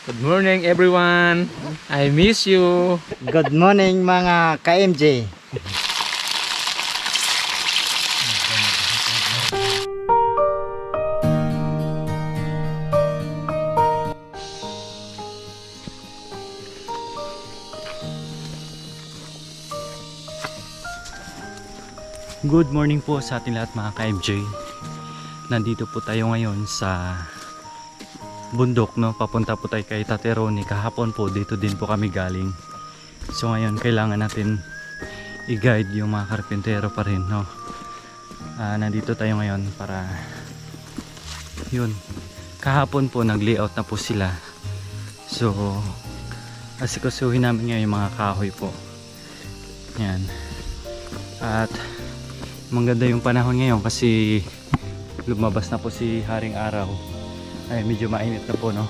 Good morning everyone. I miss you. Good morning mga ka-MJ. Good morning po sa ating lahat mga ka-MJ. Nandito po tayo ngayon sa bundok, no? Papunta po tayo kay Tate Ronnie. Kahapon po dito din po kami galing. So ngayon kailangan natin i-guide yung mga karpintero pa rin, no? Nandito tayo ngayon para yun. Kahapon po nag-layout na po sila. So asikasuhin namin ngayon yung mga kahoy po. Yan. At maganda yung panahon ngayon kasi lumabas na po si Haring Araw. Ay medyo mainit na po, no?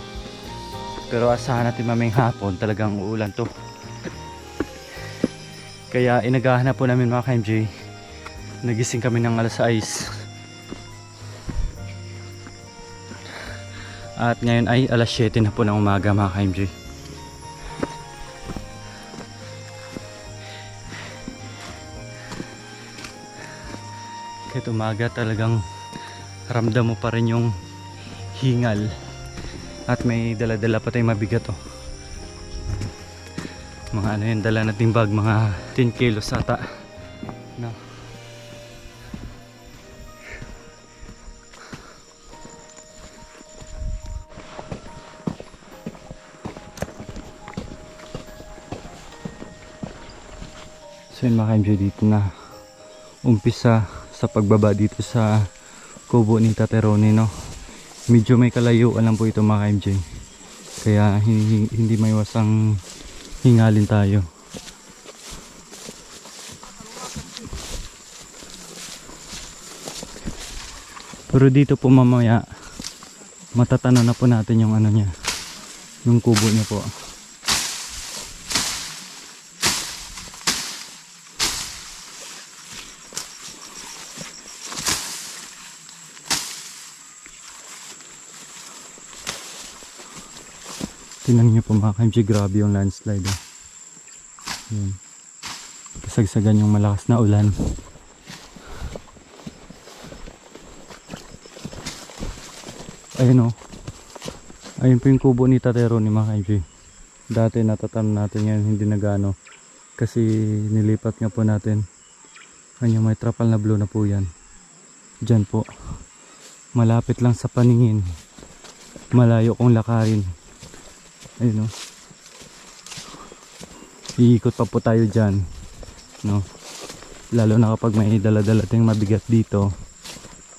Pero asahan natin mamayang hapon talagang uulan to. Kaya inagahan na po namin mga ka-MJ. Nagising kami ng alas 6. At ngayon ay alas 7 na po ng umaga mga ka-MJ. Kahit umaga talagang ramdam mo pa rin yung hingal. At may dala-dala pa tayong mabigat, oh. Mga ano yung dala nating bag, mga 10 kilos ata, no? So yun mga ka-MJ, dito na umpisa sa pagbaba dito sa kubo ni Tate Ronnie, no? Medyo may kalayuan lang po ito mga ka-MJ, kaya hindi maiwasang hingalin tayo. Pero dito po mamaya matatanaw na po natin yung ano niya, yung kubo niya po. Tingnan niyo po mga ka-MJ, grabe yung landslide, oh. Yun. Kasagsagan yung malakas na ulan. Ayun, oh. Ayun po yung kubo ni Tate Ronnie mga ka-MJ. Dati natatanong natin yan, hindi nagano. Kasi nilipat nga po natin. Ayun, may trapal na blue na po yan. Diyan po. Malapit lang sa paningin. Malayo kong lakarin. Ayun, no? Iikot pa po tayo dyan, no? Lalo na kapag may dala-dala tayong mabigat dito,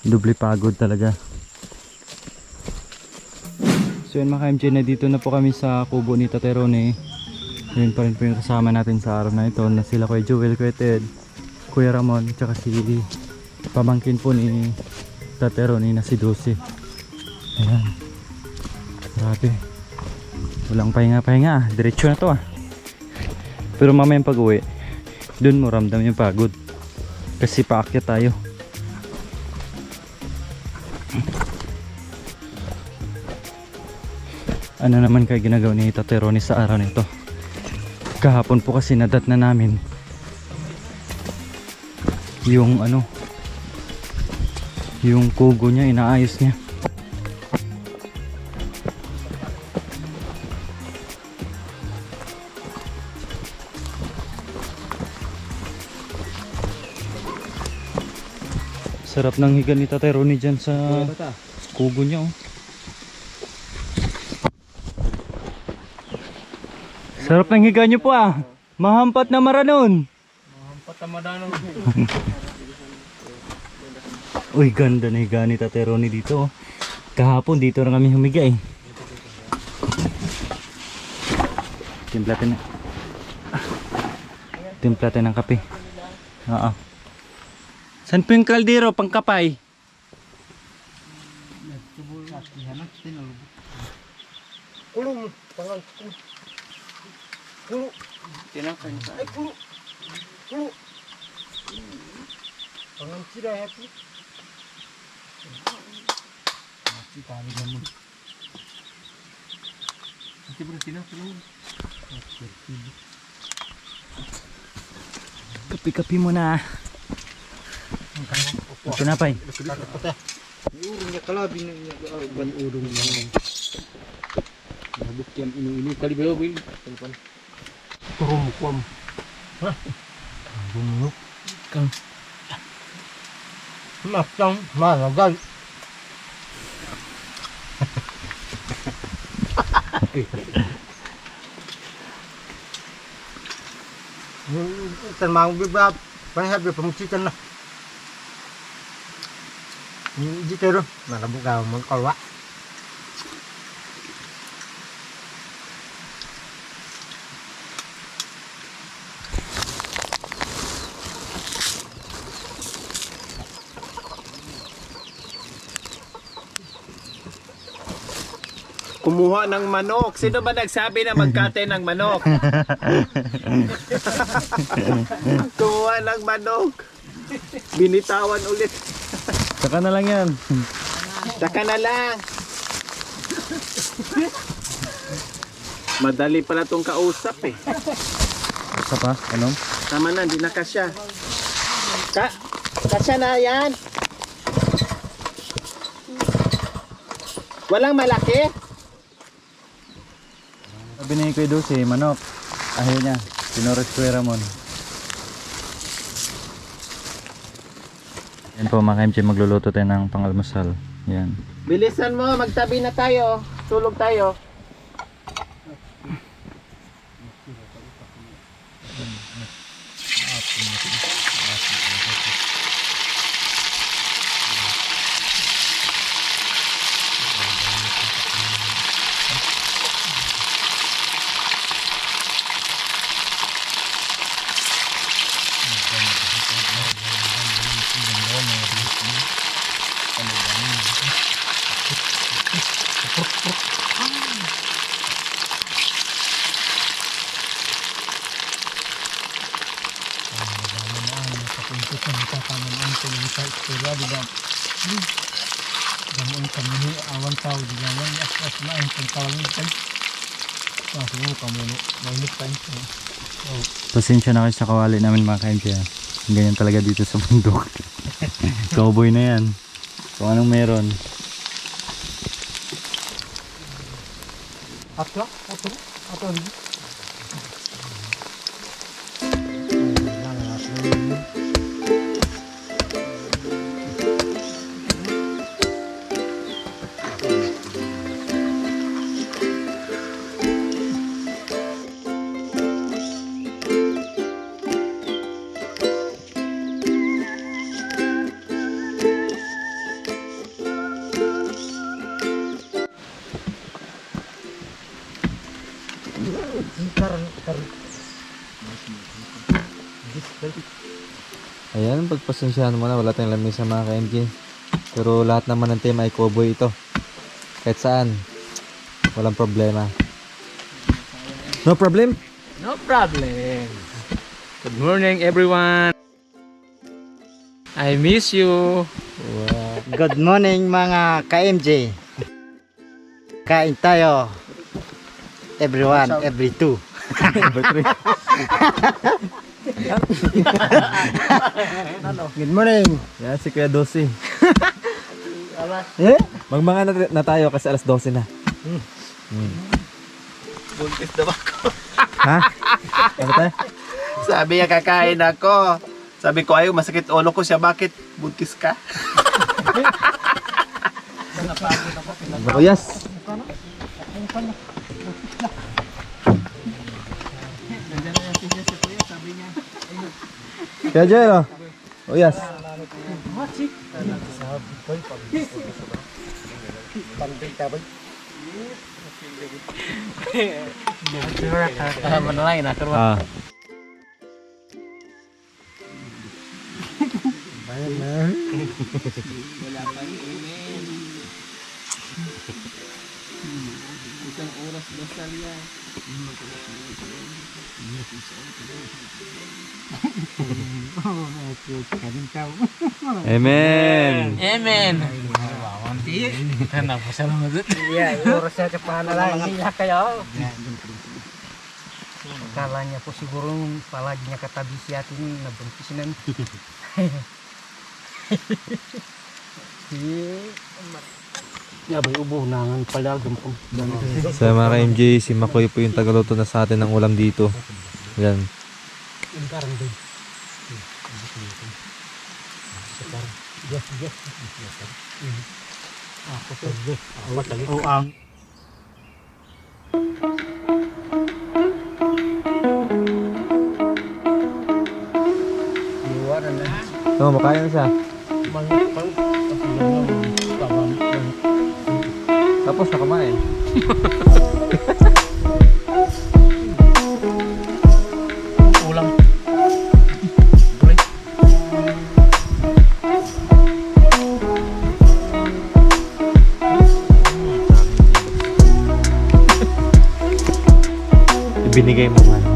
doble pagod talaga. So yun mga ka-MJ, na dito na po kami sa kubo ni Tate Ronnie. Yun pa rin po yung kasama natin sa araw na ito, na sila Kuya Joel, Kuya Ted, Kuya Ramon, tsaka si pamangkin po ni Tate Ronnie na si Dulce. Ayan, grabe. Walang pahinga-pahinga, diretso na to, ah. Pero mamayang pag uwi, dun mo ramdam yung pagod kasi paakyat tayo. Ano naman kaya ginagawa ni Tate Ronnie sa araw nito? Kahapon po kasi nadat na namin yung ano, yung kugo niya, inaayos niya. Sarap ng higa ni Tate Ronnie dyan sa kubo niya, oh. Sarap ng higa niyo po, ah. Mahampat na maranon. Mahampat na madanon. Uy, ganda na higa ni Tate Ronnie dito, oh. Kahapon dito na kami humiga, eh. Timplatin na. Timplatin ng kape. Oo. Saan po yung kaldero, pangkapay? Kulong, pangal, kulo. Tinapay sa. Ay, kulo. Kulo. Pangal sila happy. Happy tali naman. Kapi-kapi muna. Tinapay. Urong niya kalabi na ban urong niya. Bukyan ini kali belo bil. Turong kwam. Ha? Bumuk. Kang Matang managal. Tan mang bibab, panghab pamucikan na. Di pero nalabugaw mo kalwa. Kumuha ng manok. Sino ba nagsabi na magkate ng manok? Kumuha ng manok. Binitawan ulit. Saka na lang yan. Saka na lang. Madali pala tong kausap eh. Isa pa? Ano? Tama na, hindi na kasya. Kasya na yan. Walang malaki? Sabi ni Kuya Dulce, manok. Ayaw niya. Sinores Kuya Ramon. Yan po mga ka-MJ, magluluto tayo ng pang-almusal. Yan. Bilisan mo, magtabi na tayo. Tulog tayo. Awan tao di jangan as lain pengkawan kan. Langsung kamu mau kan. Pasensya na kayo sa kawali namin mga ka-MJ. Ganyan talaga dito sa bundok. Cowboy na yan. Kung anong meron. Atla. ayan, pagpasensyahan mo na, wala tayong lamesa mga ka-MJ. Pero lahat naman ng team ay cowboy ito. Kahit saan, walang problema. No problem? No problem. Good morning everyone. I miss you. Wow. Good morning mga ka-MJ. Kain tayo. Everyone, every two. Good morning. Yan si Kuya Dulce. Magmanga na tayo kasi alas 12 na. Buntis na ba ako? Ha? Ano tayo? Sabi niya kakain ako. Sabi ko ayaw, masakit ulo ko siya. Bakit? Buntis ka? Oh, yes. Kaya Jero. Oh, yes. Ah. Amen. Amen. Iya, urusnya cepat lah. Iya kayak. Kalanya po siguro palagi niya katabi si atin nabuntis na. Ya, bay ubo nangan pala gampang. Sa mga ka-MJ, si Makoy po yung tagaluto na sa atin ng ulam dito. Yan. Yung karang doon. Yes. Ako po. Oh, ang. Iwanan na. So, makain na siya. Tapos na kumain. Ulang. Ibinigay mo man.